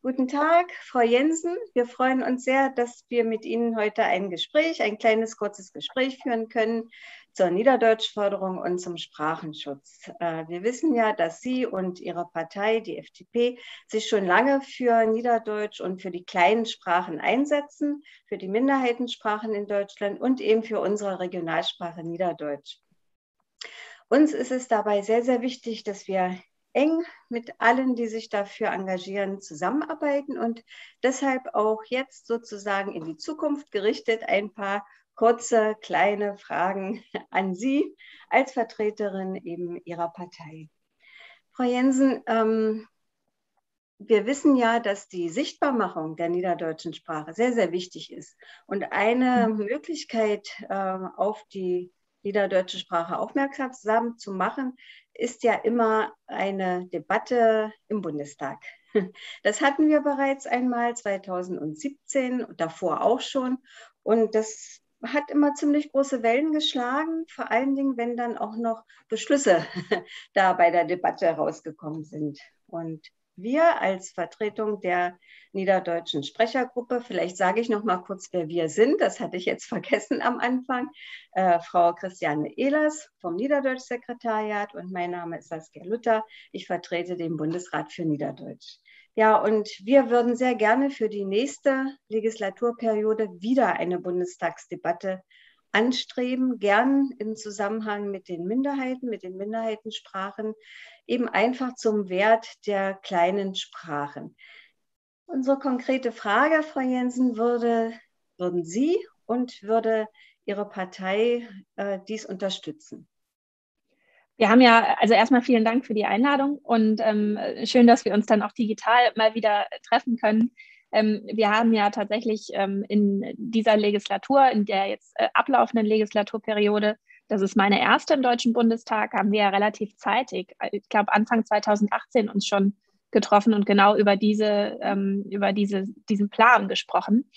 Guten Tag, Frau Jensen. Wir freuen uns sehr, dass wir mit Ihnen heute ein kleines, kurzes Gespräch führen können zur Niederdeutschförderung und zum Sprachenschutz. Wir wissen ja, dass Sie und Ihre Partei, die FDP, sich schon lange für Niederdeutsch und für die kleinen Sprachen einsetzen, für die Minderheitensprachen in Deutschland und eben für unsere Regionalsprache Niederdeutsch. Uns ist es dabei sehr, sehr wichtig, dass wir eng mit allen, die sich dafür engagieren, zusammenarbeiten und deshalb auch jetzt sozusagen in die Zukunft gerichtet ein paar kurze, kleine Fragen an Sie als Vertreterin eben Ihrer Partei. Frau Jensen, wir wissen ja, dass die Sichtbarmachung der niederdeutschen Sprache sehr, sehr wichtig ist. Und eine Möglichkeit, auf die niederdeutsche Sprache aufmerksam zu machen, ist ja immer eine Debatte im Bundestag. Das hatten wir bereits einmal 2017 und davor auch schon. Und das hat immer ziemlich große Wellen geschlagen, vor allen Dingen, wenn dann auch noch Beschlüsse da bei der Debatte rausgekommen sind. Und wir als Vertretung der niederdeutschen Sprechergruppe, vielleicht sage ich noch mal kurz, wer wir sind, das hatte ich jetzt vergessen am Anfang, Frau Christiane Ehlers vom Niederdeutsch-Sekretariat und mein Name ist Saskia Luther, ich vertrete den Bundesrat für Niederdeutsch. Ja, und wir würden sehr gerne für die nächste Legislaturperiode wieder eine Bundestagsdebatte anstreben, gern im Zusammenhang mit den Minderheiten, mit den Minderheitensprachen, eben einfach zum Wert der kleinen Sprachen. Unsere konkrete Frage, Frau Jensen, würden Sie und würde Ihre Partei dies unterstützen? Wir haben ja, also erstmal vielen Dank für die Einladung und schön, dass wir uns dann auch digital mal wieder treffen können. Wir haben ja tatsächlich in dieser Legislatur, in der jetzt ablaufenden Legislaturperiode, das ist meine erste im Deutschen Bundestag, haben wir ja relativ zeitig, ich glaube Anfang 2018 uns schon getroffen und genau über diesen Plan gesprochen.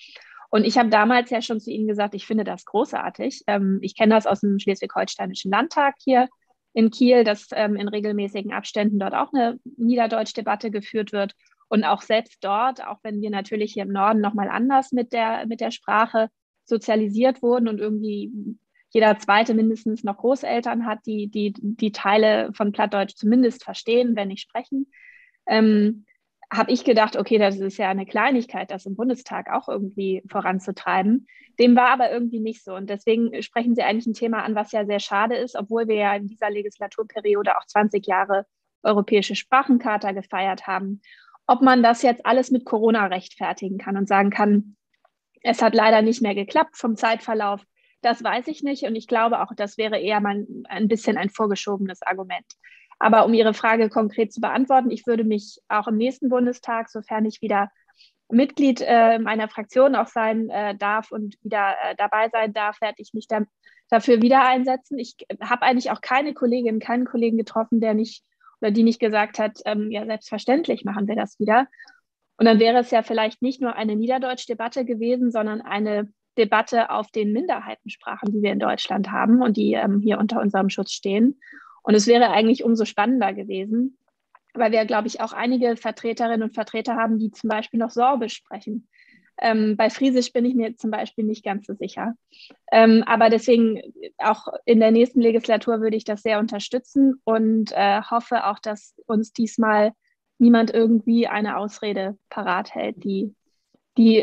Und ich habe damals ja schon zu Ihnen gesagt, ich finde das großartig. Ich kenne das aus dem Schleswig-Holsteinischen Landtag hier in Kiel, dass in regelmäßigen Abständen dort auch eine Niederdeutsch-Debatte geführt wird. Und auch selbst dort, auch wenn wir natürlich hier im Norden nochmal anders mit der Sprache sozialisiert wurden und irgendwie jeder Zweite mindestens noch Großeltern hat, die Teile von Plattdeutsch zumindest verstehen, wenn nicht sprechen, habe ich gedacht, okay, das ist ja eine Kleinigkeit, das im Bundestag auch irgendwie voranzutreiben. Dem war aber irgendwie nicht so. Und deswegen sprechen Sie eigentlich ein Thema an, was ja sehr schade ist, obwohl wir ja in dieser Legislaturperiode auch 20 Jahre Europäische Sprachencharta gefeiert haben. Ob man das jetzt alles mit Corona rechtfertigen kann und sagen kann, es hat leider nicht mehr geklappt vom Zeitverlauf, das weiß ich nicht. Und ich glaube auch, das wäre eher mal ein bisschen ein vorgeschobenes Argument. Aber um Ihre Frage konkret zu beantworten, ich würde mich auch im nächsten Bundestag, sofern ich wieder Mitglied meiner Fraktion auch sein darf und wieder dabei sein darf, werde ich mich dafür wieder einsetzen. Ich habe eigentlich auch keine Kollegin, keinen Kollegen getroffen, der nicht oder die nicht gesagt hat, ja, selbstverständlich machen wir das wieder. Und dann wäre es ja vielleicht nicht nur eine Niederdeutsch-Debatte gewesen, sondern eine Debatte auf den Minderheitensprachen, die wir in Deutschland haben und die hier unter unserem Schutz stehen. Und es wäre eigentlich umso spannender gewesen, weil wir, glaube ich, auch einige Vertreterinnen und Vertreter haben, die zum Beispiel noch Sorbisch sprechen. Bei Friesisch bin ich mir zum Beispiel nicht ganz so sicher. Aber deswegen auch in der nächsten Legislatur würde ich das sehr unterstützen und hoffe auch, dass uns diesmal niemand irgendwie eine Ausrede parat hält, die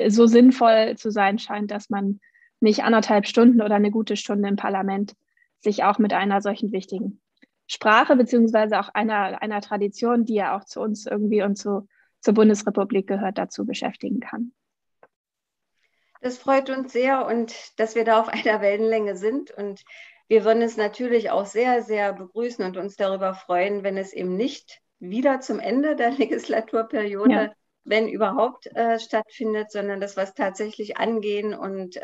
so sinnvoll zu sein scheint, dass man nicht 1,5 Stunden oder eine gute Stunde im Parlament sich auch mit einer solchen wichtigen Sprache beziehungsweise auch einer Tradition, die ja auch zu uns irgendwie und zur Bundesrepublik gehört, dazu beschäftigen kann. Das freut uns sehr und dass wir da auf einer Wellenlänge sind. Und wir würden es natürlich auch sehr, sehr begrüßen und uns darüber freuen, wenn es eben nicht wieder zum Ende der Legislaturperiode, wenn überhaupt, stattfindet, sondern dass wir es tatsächlich angehen und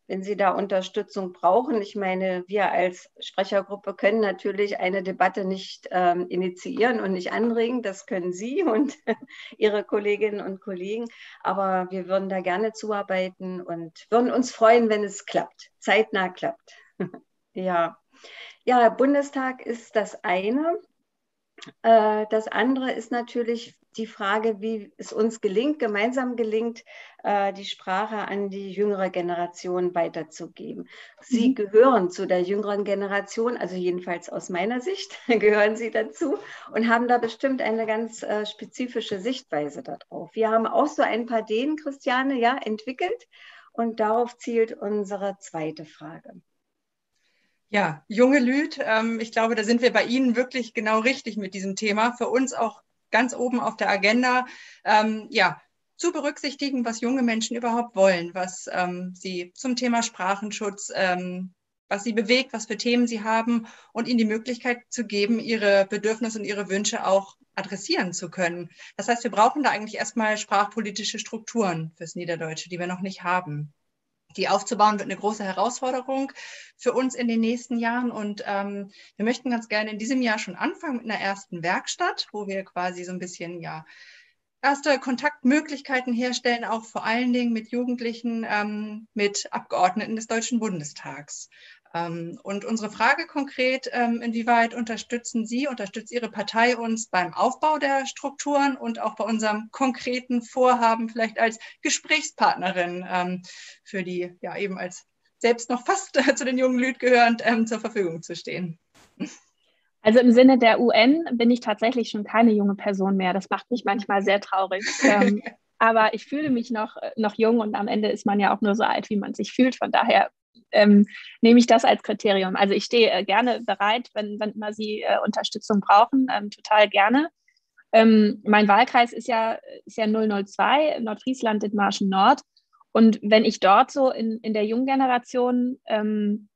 wenn Sie da Unterstützung brauchen. Ich meine, wir als Sprechergruppe können natürlich eine Debatte nicht initiieren und nicht anregen. Das können Sie und Ihre Kolleginnen und Kollegen. Aber wir würden da gerne zuarbeiten und würden uns freuen, wenn es klappt, zeitnah klappt. Ja. Ja, Bundestag ist das eine. Das andere ist natürlich die Frage, wie es uns gelingt, gemeinsam gelingt, die Sprache an die jüngere Generation weiterzugeben. Sie gehören zu der jüngeren Generation, also jedenfalls aus meiner Sicht gehören Sie dazu und haben da bestimmt eine ganz spezifische Sichtweise darauf. Wir haben auch so ein paar Ideen, Christiane, ja, entwickelt und darauf zielt unsere zweite Frage. Ja, junge Lüd, ich glaube, da sind wir bei Ihnen wirklich genau richtig mit diesem Thema. Für uns auch ganz oben auf der Agenda, zu berücksichtigen, was junge Menschen überhaupt wollen, was sie zum Thema Sprachenschutz, was sie bewegt, was für Themen sie haben und ihnen die Möglichkeit zu geben, ihre Bedürfnisse und ihre Wünsche auch adressieren zu können. Das heißt, wir brauchen da eigentlich erstmal sprachpolitische Strukturen fürs Niederdeutsche, die wir noch nicht haben. Die aufzubauen wird eine große Herausforderung für uns in den nächsten Jahren. Und wir möchten ganz gerne in diesem Jahr schon anfangen mit einer ersten Werkstatt, wo wir quasi so ein bisschen erste Kontaktmöglichkeiten herstellen, auch vor allen Dingen mit Jugendlichen, mit Abgeordneten des Deutschen Bundestags. Und unsere Frage konkret, inwieweit unterstützt Ihre Partei uns beim Aufbau der Strukturen und auch bei unserem konkreten Vorhaben, vielleicht als Gesprächspartnerin für die ja eben als selbst noch fast zu den jungen Lüd gehörend zur Verfügung zu stehen. Also im Sinne der UN bin ich tatsächlich schon keine junge Person mehr. Das macht mich manchmal sehr traurig. Aber ich fühle mich noch jung und am Ende ist man ja auch nur so alt, wie man sich fühlt. Von daher nehme ich das als Kriterium. Also ich stehe gerne bereit, wenn immer Sie Unterstützung brauchen, total gerne. Mein Wahlkreis ist ja 002, Nordfriesland, Dithmarschen Nord. Und wenn ich dort so in der jungen Generation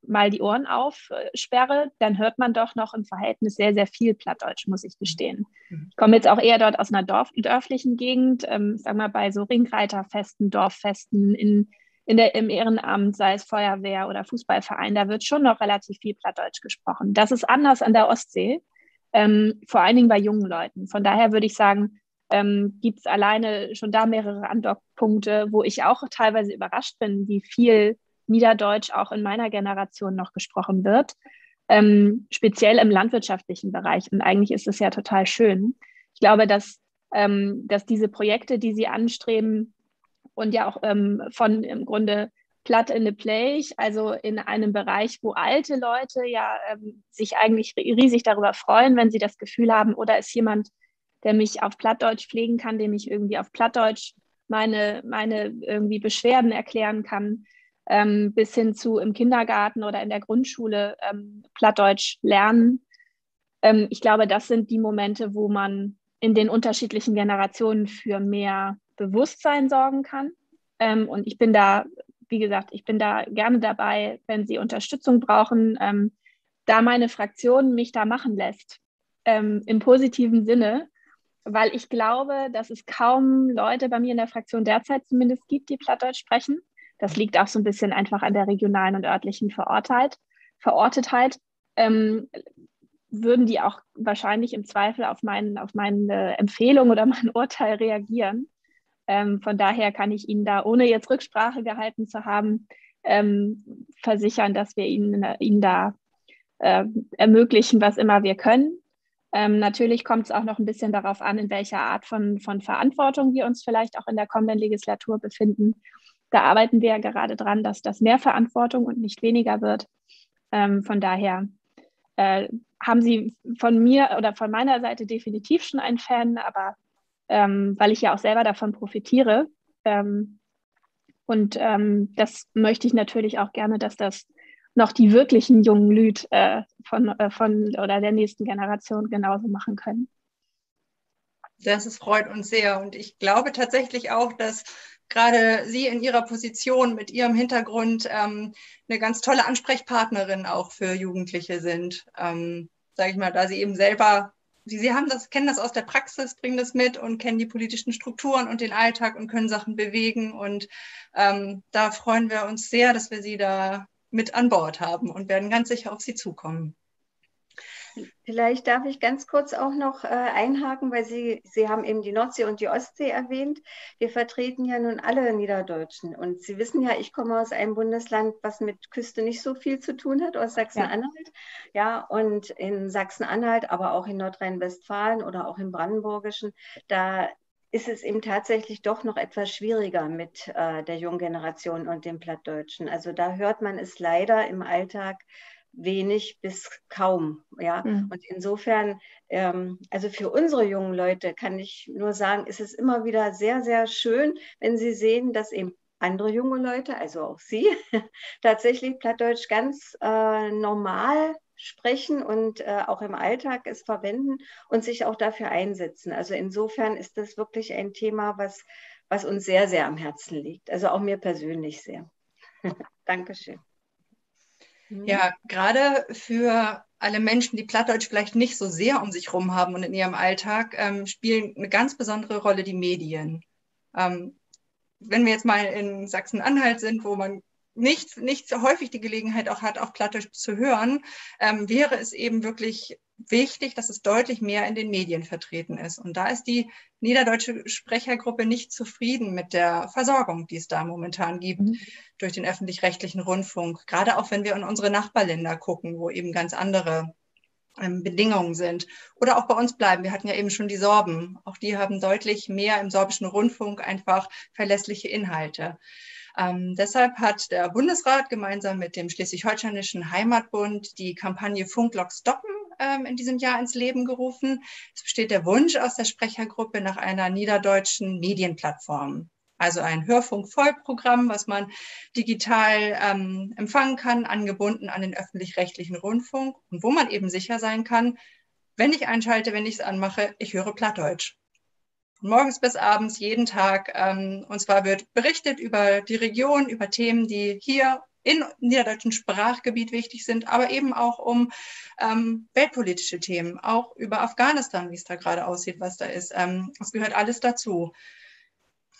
mal die Ohren aufsperre, dann hört man doch noch im Verhältnis sehr, sehr viel Plattdeutsch, muss ich gestehen. Ich komme jetzt auch eher dort aus einer dörflichen Gegend, ich sag mal bei so Ringreiterfesten, Dorffesten, im Ehrenamt, sei es Feuerwehr oder Fußballverein, da wird schon noch relativ viel Plattdeutsch gesprochen. Das ist anders an der Ostsee, vor allen Dingen bei jungen Leuten. Von daher würde ich sagen, gibt es alleine schon da mehrere Andockpunkte, wo ich auch teilweise überrascht bin, wie viel Niederdeutsch auch in meiner Generation noch gesprochen wird, speziell im landwirtschaftlichen Bereich. Und eigentlich ist es ja total schön. Ich glaube, dass diese Projekte, die Sie anstreben und ja auch von im Grunde Plug in the Play, also in einem Bereich, wo alte Leute ja sich eigentlich riesig darüber freuen, wenn sie das Gefühl haben, oder ist jemand, der mich auf Plattdeutsch pflegen kann, dem ich irgendwie auf Plattdeutsch meine irgendwie Beschwerden erklären kann, bis hin zu im Kindergarten oder in der Grundschule Plattdeutsch lernen. Ich glaube, das sind die Momente, wo man in den unterschiedlichen Generationen für mehr Bewusstsein sorgen kann. Und ich bin da, wie gesagt, gerne dabei, wenn Sie Unterstützung brauchen, da meine Fraktion mich da machen lässt, im positiven Sinne, weil ich glaube, dass es kaum Leute bei mir in der Fraktion derzeit zumindest gibt, die Plattdeutsch sprechen. Das liegt auch so ein bisschen einfach an der regionalen und örtlichen Verortetheit. Würden die auch wahrscheinlich im Zweifel auf meine Empfehlung oder mein Urteil reagieren. Von daher kann ich Ihnen da, ohne jetzt Rücksprache gehalten zu haben, versichern, dass wir Ihnen da ermöglichen, was immer wir können. Natürlich kommt es auch noch ein bisschen darauf an, in welcher Art von Verantwortung wir uns vielleicht auch in der kommenden Legislatur befinden. Da arbeiten wir ja gerade dran, dass das mehr Verantwortung und nicht weniger wird. Von daher haben Sie von mir oder von meiner Seite definitiv schon einen Fan, aber weil ich ja auch selber davon profitiere. Und das möchte ich natürlich auch gerne, dass das noch die wirklichen jungen Lüd von oder der nächsten Generation genauso machen können. Das freut uns sehr. Und ich glaube tatsächlich auch, dass gerade Sie in Ihrer Position mit Ihrem Hintergrund eine ganz tolle Ansprechpartnerin auch für Jugendliche sind. Sage ich mal, da Sie eben selber, Sie kennen das aus der Praxis, bringen das mit und kennen die politischen Strukturen und den Alltag und können Sachen bewegen. Und da freuen wir uns sehr, dass wir Sie da mit an Bord haben und werden ganz sicher auf Sie zukommen. Vielleicht darf ich ganz kurz auch noch einhaken, weil Sie haben eben die Nordsee und die Ostsee erwähnt. Wir vertreten ja nun alle Niederdeutschen. Und Sie wissen ja, ich komme aus einem Bundesland, was mit Küste nicht so viel zu tun hat, aus Sachsen-Anhalt. Ja, und in Sachsen-Anhalt, aber auch in Nordrhein-Westfalen oder auch im Brandenburgischen, da ist es eben tatsächlich doch noch etwas schwieriger mit der jungen Generation und dem Plattdeutschen. Also da hört man es leider im Alltag wenig bis kaum. Ja? Und insofern, also für unsere jungen Leute kann ich nur sagen, ist es immer wieder sehr, sehr schön, wenn sie sehen, dass eben andere junge Leute, also auch Sie, tatsächlich Plattdeutsch ganz normal sprechen und auch im Alltag es verwenden und sich auch dafür einsetzen. Also insofern ist das wirklich ein Thema, was uns sehr, sehr am Herzen liegt. Also auch mir persönlich sehr. Dankeschön. Ja, gerade für alle Menschen, die Plattdeutsch vielleicht nicht so sehr um sich herum haben und in ihrem Alltag, spielen eine ganz besondere Rolle die Medien. Wenn wir jetzt mal in Sachsen-Anhalt sind, wo man nicht so häufig die Gelegenheit auch hat, auch Plattdeutsch zu hören, wäre es eben wirklich wichtig, dass es deutlich mehr in den Medien vertreten ist. Und da ist die niederdeutsche Sprechergruppe nicht zufrieden mit der Versorgung, die es da momentan gibt durch den öffentlich-rechtlichen Rundfunk. Gerade auch wenn wir in unsere Nachbarländer gucken, wo eben ganz andere Bedingungen sind. Oder auch bei uns bleiben. Wir hatten ja eben schon die Sorben. Auch die haben deutlich mehr im sorbischen Rundfunk einfach verlässliche Inhalte. Deshalb hat der Bundesrat gemeinsam mit dem Schleswig-Holsteinischen Heimatbund die Kampagne Funkloch stoppen in diesem Jahr ins Leben gerufen. Es besteht der Wunsch aus der Sprechergruppe nach einer niederdeutschen Medienplattform. Also ein Hörfunk-Vollprogramm, was man digital empfangen kann, angebunden an den öffentlich-rechtlichen Rundfunk und wo man eben sicher sein kann, wenn ich einschalte, wenn ich es anmache, ich höre Plattdeutsch. Von morgens bis abends, jeden Tag. Und zwar wird berichtet über die Region, über Themen, die hier im niederdeutschen Sprachgebiet wichtig sind, aber eben auch um weltpolitische Themen, auch über Afghanistan, wie es da gerade aussieht, was da ist. Es gehört alles dazu.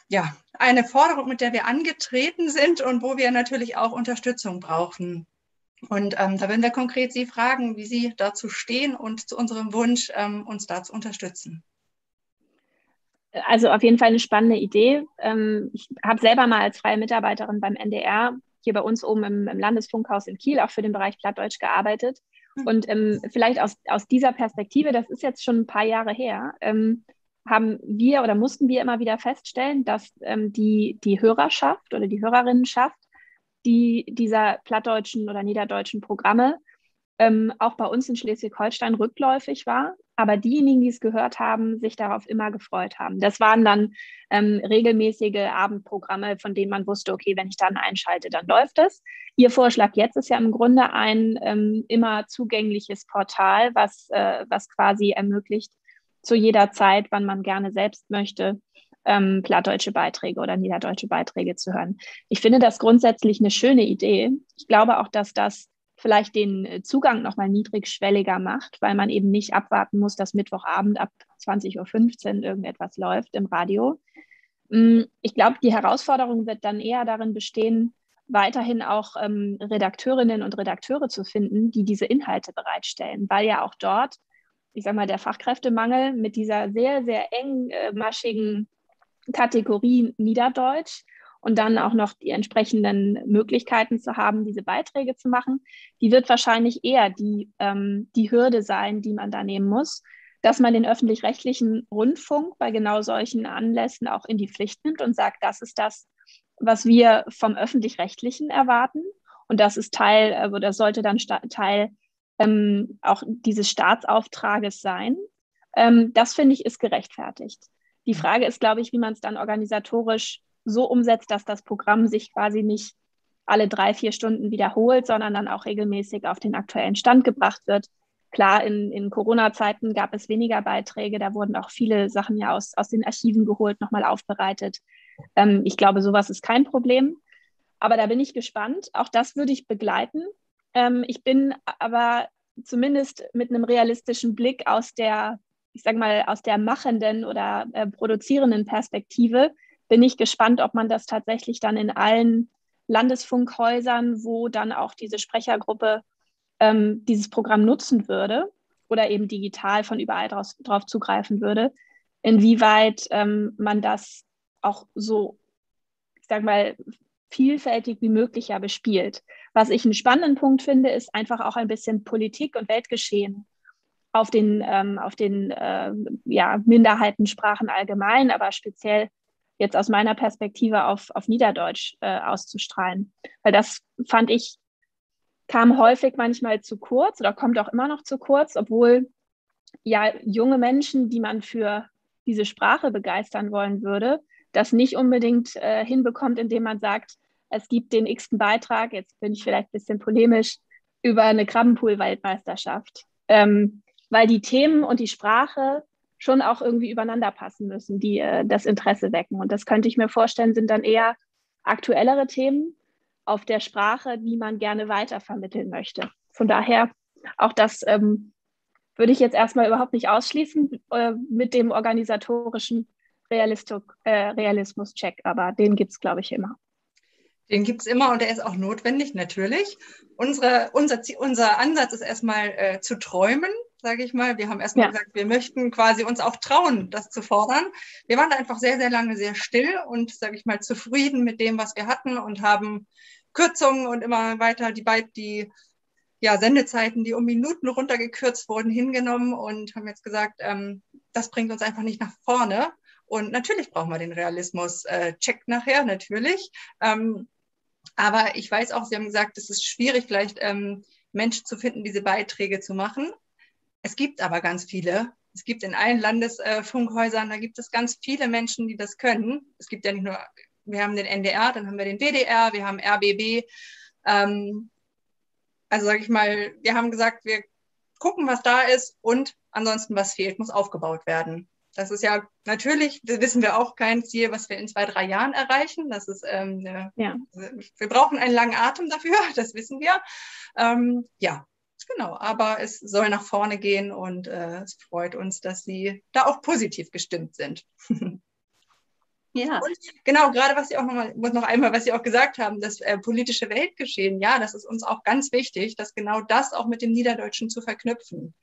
Ja, eine Forderung, mit der wir angetreten sind und wo wir natürlich auch Unterstützung brauchen. Und da werden wir konkret Sie fragen, wie Sie dazu stehen und zu unserem Wunsch, uns da zu unterstützen. Also auf jeden Fall eine spannende Idee. Ich habe selber mal als freie Mitarbeiterin beim NDR hier bei uns oben im Landesfunkhaus in Kiel auch für den Bereich Plattdeutsch gearbeitet. Und vielleicht aus dieser Perspektive, das ist jetzt schon ein paar Jahre her, haben wir oder mussten wir immer wieder feststellen, dass die Hörerschaft oder die Hörerinnenschaft dieser plattdeutschen oder niederdeutschen Programme auch bei uns in Schleswig-Holstein rückläufig war, aber diejenigen, die es gehört haben, sich darauf immer gefreut haben. Das waren dann regelmäßige Abendprogramme, von denen man wusste, okay, wenn ich dann einschalte, dann läuft es. Ihr Vorschlag jetzt ist ja im Grunde ein immer zugängliches Portal, was quasi ermöglicht, zu jeder Zeit, wann man gerne selbst möchte, plattdeutsche Beiträge oder niederdeutsche Beiträge zu hören. Ich finde das grundsätzlich eine schöne Idee. Ich glaube auch, dass das vielleicht den Zugang nochmal niedrigschwelliger macht, weil man eben nicht abwarten muss, dass Mittwochabend ab 20:15 Uhr irgendetwas läuft im Radio. Ich glaube, die Herausforderung wird dann eher darin bestehen, weiterhin auch Redakteurinnen und Redakteure zu finden, die diese Inhalte bereitstellen, weil ja auch dort, ich sage mal, der Fachkräftemangel mit dieser sehr, sehr engmaschigen Kategorie Niederdeutsch und dann auch noch die entsprechenden Möglichkeiten zu haben, diese Beiträge zu machen, die wird wahrscheinlich eher die Hürde sein, die man da nehmen muss, dass man den öffentlich-rechtlichen Rundfunk bei genau solchen Anlässen auch in die Pflicht nimmt und sagt, das ist das, was wir vom Öffentlich-Rechtlichen erwarten und das ist Teil oder sollte dann Teil auch dieses Staatsauftrages sein. Das finde ich ist gerechtfertigt. Die Frage ist, glaube ich, wie man es dann organisatorisch so umsetzt, dass das Programm sich quasi nicht alle 3-4 Stunden wiederholt, sondern dann auch regelmäßig auf den aktuellen Stand gebracht wird. Klar, in Corona-Zeiten gab es weniger Beiträge, da wurden auch viele Sachen ja aus den Archiven geholt, nochmal aufbereitet. Ich glaube, sowas ist kein Problem. Aber da bin ich gespannt. Auch das würde ich begleiten. Ich bin aber zumindest mit einem realistischen Blick aus der machenden oder produzierenden Perspektive bin ich gespannt, ob man das tatsächlich dann in allen Landesfunkhäusern, wo dann auch diese Sprechergruppe dieses Programm nutzen würde, oder eben digital von überall drauf zugreifen würde, inwieweit man das auch so, ich sag mal, vielfältig wie möglich ja bespielt. Was ich einen spannenden Punkt finde, ist einfach auch ein bisschen Politik und Weltgeschehen auf den Minderheitensprachen allgemein, aber speziell jetzt aus meiner Perspektive auf Niederdeutsch auszustrahlen. Weil das fand ich, kam häufig manchmal zu kurz oder kommt auch immer noch zu kurz, obwohl ja junge Menschen, die man für diese Sprache begeistern wollen würde, das nicht unbedingt hinbekommt, indem man sagt, es gibt den x-ten Beitrag, jetzt bin ich vielleicht ein bisschen polemisch, über eine Krabbenpool-Weltmeisterschaft. Weil die Themen und die Sprache schon auch irgendwie übereinander passen müssen, die das Interesse wecken. Und das könnte ich mir vorstellen, sind dann eher aktuellere Themen auf der Sprache, die man gerne weitervermitteln möchte. Von daher auch das würde ich jetzt erstmal überhaupt nicht ausschließen mit dem organisatorischen Realismus-Check, aber den gibt es, glaube ich, immer. Den gibt es immer und der ist auch notwendig, natürlich. Unser Ansatz ist erstmal zu träumen, sage ich mal. Wir haben erstmal gesagt, wir möchten quasi uns auch trauen, das zu fordern. Wir waren da einfach sehr, sehr lange sehr still und, sage ich mal, zufrieden mit dem, was wir hatten und haben Kürzungen und immer weiter die Sendezeiten, die um Minuten runtergekürzt wurden, hingenommen und haben jetzt gesagt, das bringt uns einfach nicht nach vorne. Und natürlich brauchen wir den Realismus-Check nachher, natürlich. Aber ich weiß auch, Sie haben gesagt, es ist schwierig, vielleicht Menschen zu finden, diese Beiträge zu machen. Es gibt aber ganz viele. Es gibt in allen Landesfunkhäusern, da gibt es ganz viele Menschen, die das können. Es gibt ja nicht nur, wir haben den NDR, dann haben wir den WDR, wir haben RBB. Also sage ich mal, wir haben gesagt, wir gucken, was da ist und ansonsten, was fehlt, muss aufgebaut werden. Das ist ja natürlich, das wissen wir auch, kein Ziel, was wir in 2-3 Jahren erreichen. Das ist, wir brauchen einen langen Atem dafür, das wissen wir. Genau, aber es soll nach vorne gehen und es freut uns, dass Sie da auch positiv gestimmt sind. Ja. Und genau, gerade was Sie auch was Sie auch gesagt haben, das politische Weltgeschehen, ja, das ist uns auch ganz wichtig, dass genau das auch mit dem Niederdeutschen zu verknüpfen.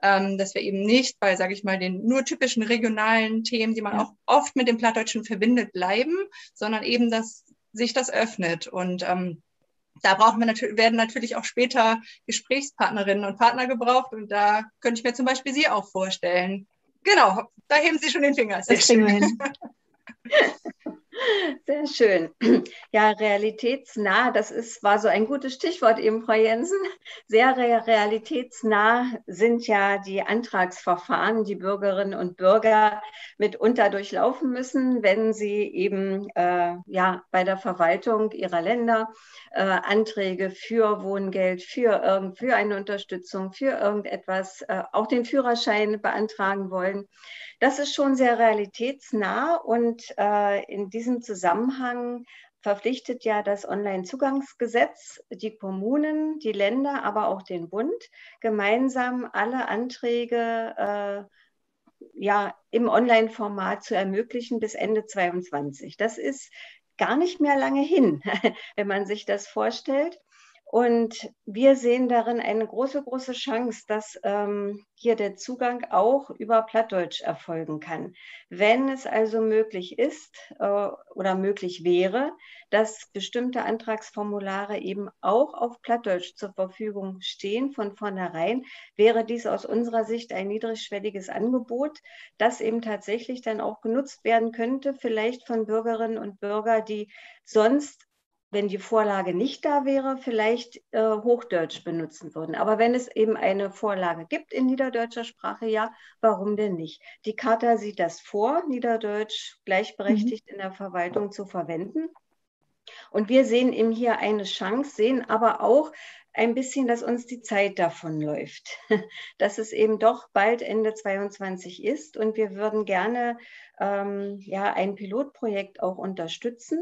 Dass wir eben nicht bei, sage ich mal, den nur typischen regionalen Themen, die man auch oft mit dem Plattdeutschen verbindet, bleiben, sondern eben, dass sich das öffnet. Und da werden natürlich auch später Gesprächspartnerinnen und Partner gebraucht. Und da könnte ich mir zum Beispiel Sie auch vorstellen. Genau, da heben Sie schon den Finger. Sehr schön. Sehr schön. Ja, realitätsnah, war so ein gutes Stichwort eben, Frau Jensen. Sehr realitätsnah sind ja die Antragsverfahren, die Bürgerinnen und Bürger mitunter durchlaufen müssen, wenn sie eben bei der Verwaltung ihrer Länder Anträge für Wohngeld, für eine Unterstützung, für irgendetwas, auch den Führerschein beantragen wollen. Das ist schon sehr realitätsnah und in diesem Zusammenhang verpflichtet ja das Onlinezugangsgesetz die Kommunen, die Länder, aber auch den Bund, gemeinsam alle Anträge im Online-Format zu ermöglichen bis Ende 2022. Das ist gar nicht mehr lange hin, wenn man sich das vorstellt. Und wir sehen darin eine große, große Chance, dass hier der Zugang auch über Plattdeutsch erfolgen kann. Wenn es also möglich ist oder möglich wäre, dass bestimmte Antragsformulare eben auch auf Plattdeutsch zur Verfügung stehen von vornherein, wäre dies aus unserer Sicht ein niedrigschwelliges Angebot, das eben tatsächlich dann auch genutzt werden könnte, vielleicht von Bürgerinnen und Bürgern, die sonst, wenn die Vorlage nicht da wäre, vielleicht Hochdeutsch benutzen würden. Aber wenn es eben eine Vorlage gibt in niederdeutscher Sprache, ja, warum denn nicht? Die Charta sieht das vor, Niederdeutsch gleichberechtigt in der Verwaltung zu verwenden. Und wir sehen eben hier eine Chance, sehen aber auch ein bisschen, dass uns die Zeit davonläuft, dass es eben doch bald Ende 2022 ist und wir würden gerne ein Pilotprojekt auch unterstützen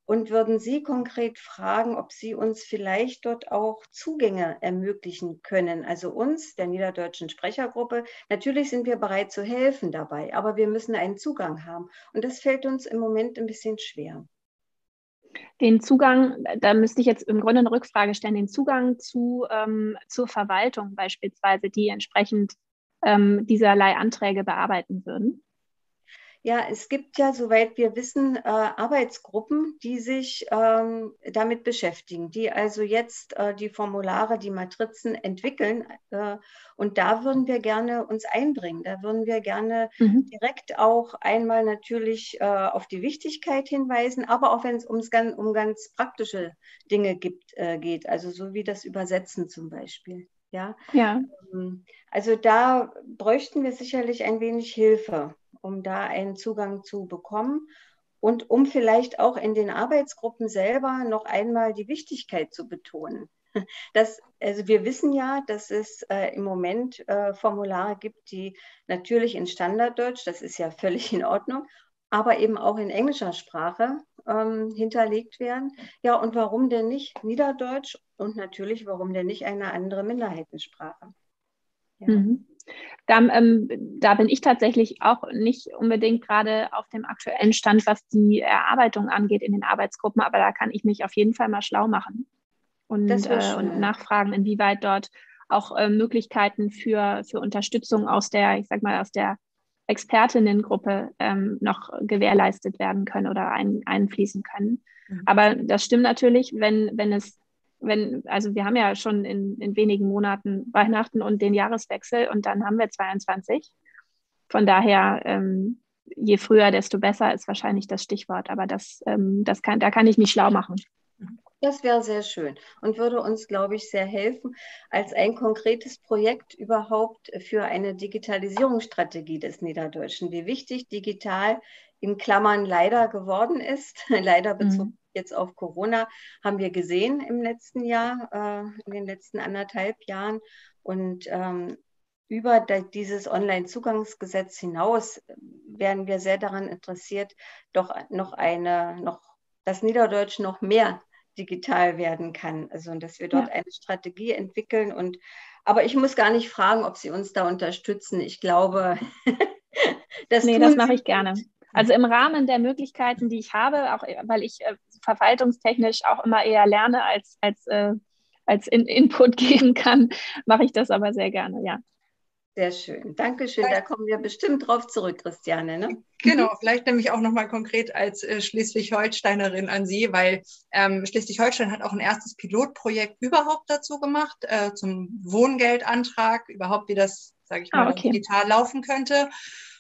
und würden Sie konkret fragen, ob Sie uns vielleicht dort auch Zugänge ermöglichen können, also uns, der Niederdeutschen Sprechergruppe. Natürlich sind wir bereit zu helfen dabei, aber wir müssen einen Zugang haben und das fällt uns im Moment ein bisschen schwer. Den Zugang, da müsste ich jetzt im Grunde eine Rückfrage stellen, den Zugang zur Verwaltung beispielsweise, die entsprechend dieserlei Anträge bearbeiten würden. Ja, es gibt ja, soweit wir wissen, Arbeitsgruppen, die sich damit beschäftigen, die also jetzt die Formulare, die Matrizen entwickeln. Und da würden wir gerne uns einbringen. Da würden wir gerne direkt auch einmal natürlich auf die Wichtigkeit hinweisen, aber auch wenn es um ganz praktische Dinge geht, also so wie das Übersetzen zum Beispiel. Ja. Ja. Also da bräuchten wir sicherlich ein wenig Hilfe, um da einen Zugang zu bekommen und um vielleicht auch in den Arbeitsgruppen selber noch einmal die Wichtigkeit zu betonen. Also wir wissen ja, dass es im Moment Formulare gibt, die natürlich in Standarddeutsch, das ist ja völlig in Ordnung, aber eben auch in englischer Sprache hinterlegt werden. Ja, und warum denn nicht Niederdeutsch und natürlich, warum denn nicht eine andere Minderheitensprache? Ja. Da bin ich tatsächlich auch nicht unbedingt gerade auf dem aktuellen Stand, was die Erarbeitung angeht in den Arbeitsgruppen, aber da kann ich mich auf jeden Fall mal schlau machen und nachfragen, inwieweit dort auch Möglichkeiten für Unterstützung aus der Expertinnengruppe noch gewährleistet werden können oder einfließen können. Aber das stimmt natürlich, also wir haben ja schon in wenigen Monaten Weihnachten und den Jahreswechsel und dann haben wir 22. Von daher, je früher, desto besser ist wahrscheinlich das Stichwort. Aber da kann ich mich schlau machen. Das wäre sehr schön und würde uns, glaube ich, sehr helfen, als ein konkretes Projekt überhaupt für eine Digitalisierungsstrategie des Niederdeutschen. Wie wichtig digital in Klammern leider geworden ist, leider bezogen jetzt auf Corona, haben wir gesehen im letzten Jahr, in den letzten 1,5 Jahren. Und über dieses Online-Zugangsgesetz hinaus wären wir sehr daran interessiert, doch das Niederdeutsch noch mehr digital werden kann. Also, dass wir dort eine Strategie entwickeln. Aber ich muss gar nicht fragen, ob Sie uns da unterstützen. Ich glaube, das mache ich gerne. Also im Rahmen der Möglichkeiten, die ich habe, auch weil ich verwaltungstechnisch auch immer eher lerne als Input geben kann, mache ich das aber sehr gerne, ja. Sehr schön. Dankeschön. Da kommen wir bestimmt drauf zurück, Christiane. Ne? Genau, vielleicht nämlich auch nochmal konkret als Schleswig-Holsteinerin an Sie, weil Schleswig-Holstein hat auch ein erstes Pilotprojekt überhaupt dazu gemacht, zum Wohngeldantrag, überhaupt wie das, sage ich mal, digital laufen könnte.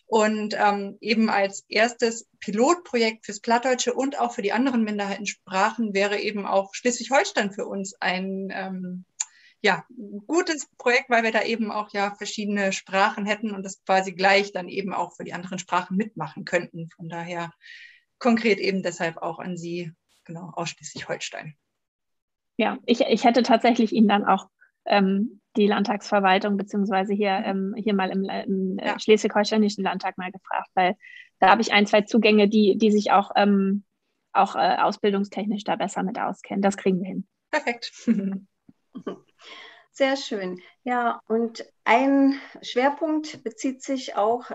Und eben als erstes Pilotprojekt fürs Plattdeutsche und auch für die anderen Minderheitensprachen wäre eben auch Schleswig-Holstein für uns ein gutes Projekt, weil wir da eben auch verschiedene Sprachen hätten und das quasi gleich dann eben auch für die anderen Sprachen mitmachen könnten. Von daher konkret eben deshalb auch an Sie, genau, aus Schleswig-Holstein. Ja, ich hätte tatsächlich Ihnen dann auch die Landtagsverwaltung beziehungsweise hier mal im Schleswig-Holsteinischen Landtag mal gefragt, weil da habe ich 1, 2 Zugänge, die sich auch ausbildungstechnisch da besser mit auskennen. Das kriegen wir hin. Perfekt. Sehr schön. Ja, und ein Schwerpunkt bezieht sich auch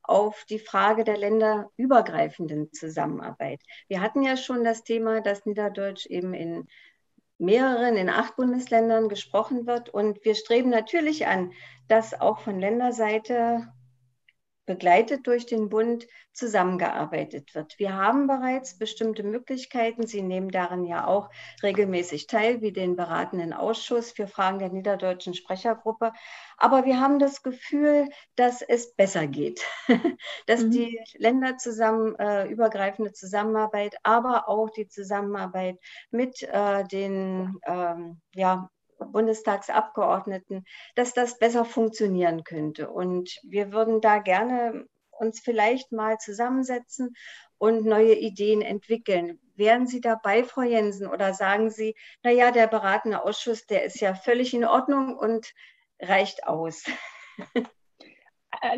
auf die Frage der länderübergreifenden Zusammenarbeit. Wir hatten ja schon das Thema, dass Niederdeutsch eben in 8 Bundesländern gesprochen wird. Und wir streben natürlich an, dass auch von Länderseite begleitet durch den Bund zusammengearbeitet wird. Wir haben bereits bestimmte Möglichkeiten. Sie nehmen darin ja auch regelmäßig teil, wie den beratenden Ausschuss für Fragen der niederdeutschen Sprechergruppe. Aber wir haben das Gefühl, dass es besser geht, dass die länderübergreifende Zusammenarbeit, aber auch die Zusammenarbeit mit den Bundestagsabgeordneten, dass das besser funktionieren könnte. Und wir würden da gerne uns vielleicht mal zusammensetzen und neue Ideen entwickeln. Wären Sie dabei, Frau Jensen, oder sagen Sie, naja, der beratende Ausschuss, der ist ja völlig in Ordnung und reicht aus?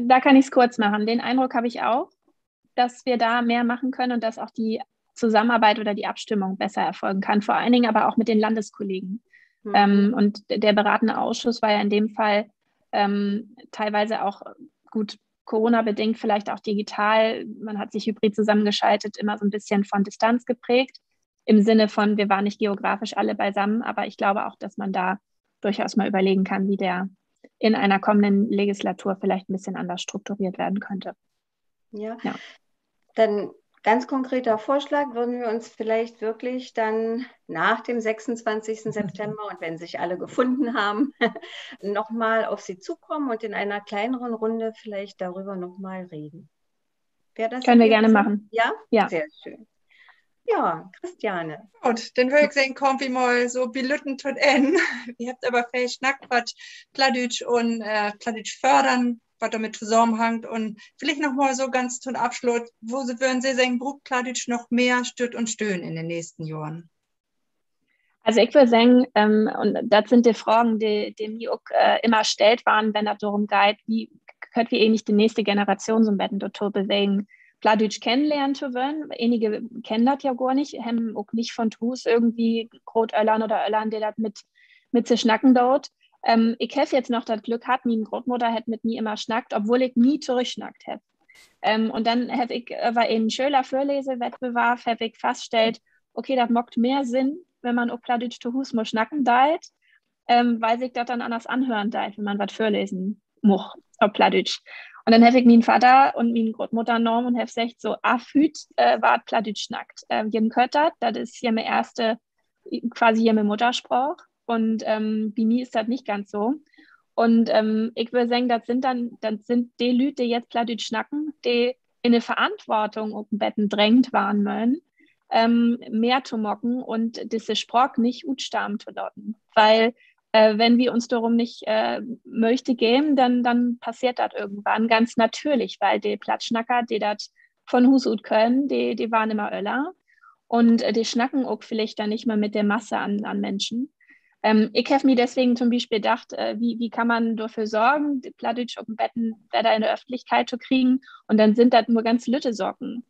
Da kann ich es kurz machen. Den Eindruck habe ich auch, dass wir da mehr machen können und dass auch die Zusammenarbeit oder die Abstimmung besser erfolgen kann, vor allen Dingen aber auch mit den Landeskollegen. Und der beratende Ausschuss war ja in dem Fall teilweise auch gut Corona-bedingt, vielleicht auch digital. Man hat sich hybrid zusammengeschaltet, immer so ein bisschen von Distanz geprägt. im Sinne von, wir waren nicht geografisch alle beisammen, aber ich glaube auch, dass man da durchaus mal überlegen kann, wie der in einer kommenden Legislatur vielleicht ein bisschen anders strukturiert werden könnte. Ja. Dann ganz konkreter Vorschlag, würden wir uns vielleicht wirklich dann nach dem 26. September und wenn sich alle gefunden haben, nochmal auf Sie zukommen und in einer kleineren Runde vielleicht darüber nochmal reden. Können wir gerne machen. Ja? Ja. Sehr schön. Ja, Christiane. Gut, dann würde ich sagen, kommen wir mal so belütten tot en. Ihr habt aber viel Schnack, was Plattdeutsch und Plattdeutsch fördern, was damit zusammenhängt. Und vielleicht noch mal so ganz zum Abschluss, wo würden Sie sagen, braucht Plattdeutsch noch mehr Stütt und Stöhn in den nächsten Jahren? Also ich würde sagen, und das sind die Fragen, die mir auch immer stellt waren, wenn es darum geht, wie können wir eigentlich die nächste Generation so ein bisschen dazu bewegen, Plattdeutsch kennenlernen zu wollen. Einige kennen das ja gar nicht, haben auch nicht von Hus irgendwie Grotöllern oder Öllern, die das mit zu schnacken dort. Ich habe jetzt noch das Glück gehabt, meine Großmutter hat mit mir immer schnackt, obwohl ich nie zurückschnackt habe. Und dann habe ich über einen schöner Vorlesewettbewerb habe ich festgestellt, okay, das macht mehr Sinn, wenn man auch Plattdeutsch zu Hus muss schnacken deit, weil sich das dann anders anhören deit, wenn man was vorlesen muss auf Plattdeutsch. Und dann habe ich meinen Vater und meine Großmutter genommen und habe gesagt, so, afhüt, war Plattdeutsch schnackt. Jem Kötter, das ist hier meine erste, quasi hier meine Muttersprache. Und bei mir ist das nicht ganz so. Und ich würde sagen, das sind die Leute, die jetzt Plattdeutsch schnacken, die in eine Verantwortung auf dem Betten drängt waren wollen, mehr zu mocken und diese Sprache nicht utstammen zu lassen. Weil wenn wir uns darum nicht möchte geben, dann passiert das irgendwann ganz natürlich, weil die Plattschnacker, die das von Hus ut können, die waren immer Öller und die schnacken auch vielleicht dann nicht mal mit der Masse an Menschen. Ich habe mir deswegen zum Beispiel gedacht, wie kann man dafür sorgen, die Plattdeutsch auf dem Betten besser in der Öffentlichkeit zu kriegen und dann sind das nur ganz lütte Socken.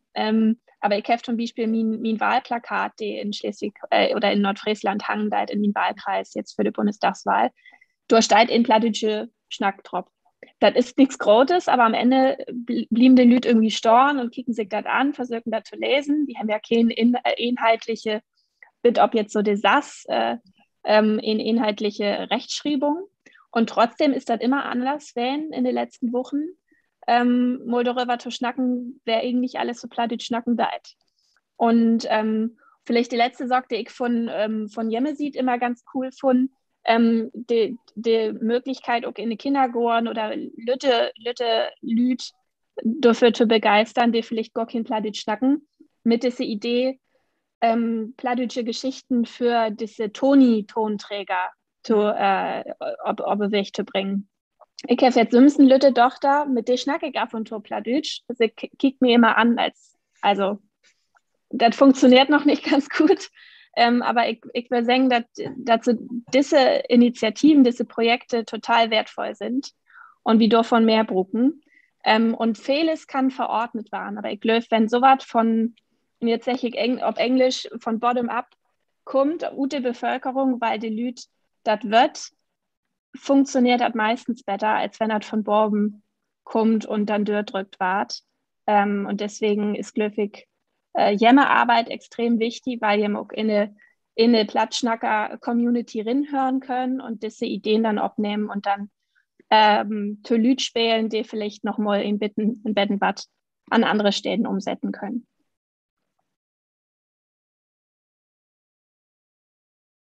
Aber ich habe zum Beispiel mein Wahlplakat, die in Schleswig oder in Nordfriesland hangen, da in den Wahlkreis jetzt für die Bundestagswahl, da steht in Plattdeutsche Schnacktrop. Das ist nichts Großes, aber am Ende blieben die Leute irgendwie storn und kicken sich das an, versuchen das zu lesen. Die haben ja keine inhaltliche, ob jetzt so die SAS, in inhaltliche Rechtschreibung. Und trotzdem ist das immer anders, wenn in den letzten Wochen mal darüber zu schnacken, wer eigentlich alles so Plattdeutsch schnacken deit. Und vielleicht die letzte Sache, die ich von Jemmesit immer ganz cool fand, die Möglichkeit, auch in den Kindergarten oder Lütte Lüt dafür zu begeistern, die vielleicht gar kein Plattdeutsch schnacken, mit dieser Idee, plattdeutsche Geschichten für diese Tonträger auf den Weg zu bringen. Ich habe jetzt Simpson Lütte Tochter, mit der schnacke ich ab und zu Plattdeutsch. Sie kickt mir immer an, also das funktioniert noch nicht ganz gut. Aber ich will sagen, dass diese Initiativen, diese Projekte total wertvoll sind und wir davon mehr brauchen. Und vieles kann verordnet werden. Aber ich glaube, wenn sowas von, jetzt sage ich auf Englisch, von bottom-up kommt, die Bevölkerung, weil die Leute das wird, funktioniert das meistens besser, als wenn das von Borben kommt und dann durchdrückt wird. Und deswegen ist, glaube ich, Arbeit extrem wichtig, weil ihr auch in eine Plattschnacker-Community rinhören können und diese Ideen dann abnehmen und dann zu Lüt spielen, die vielleicht nochmal in Bettenbad an andere Städten umsetzen können.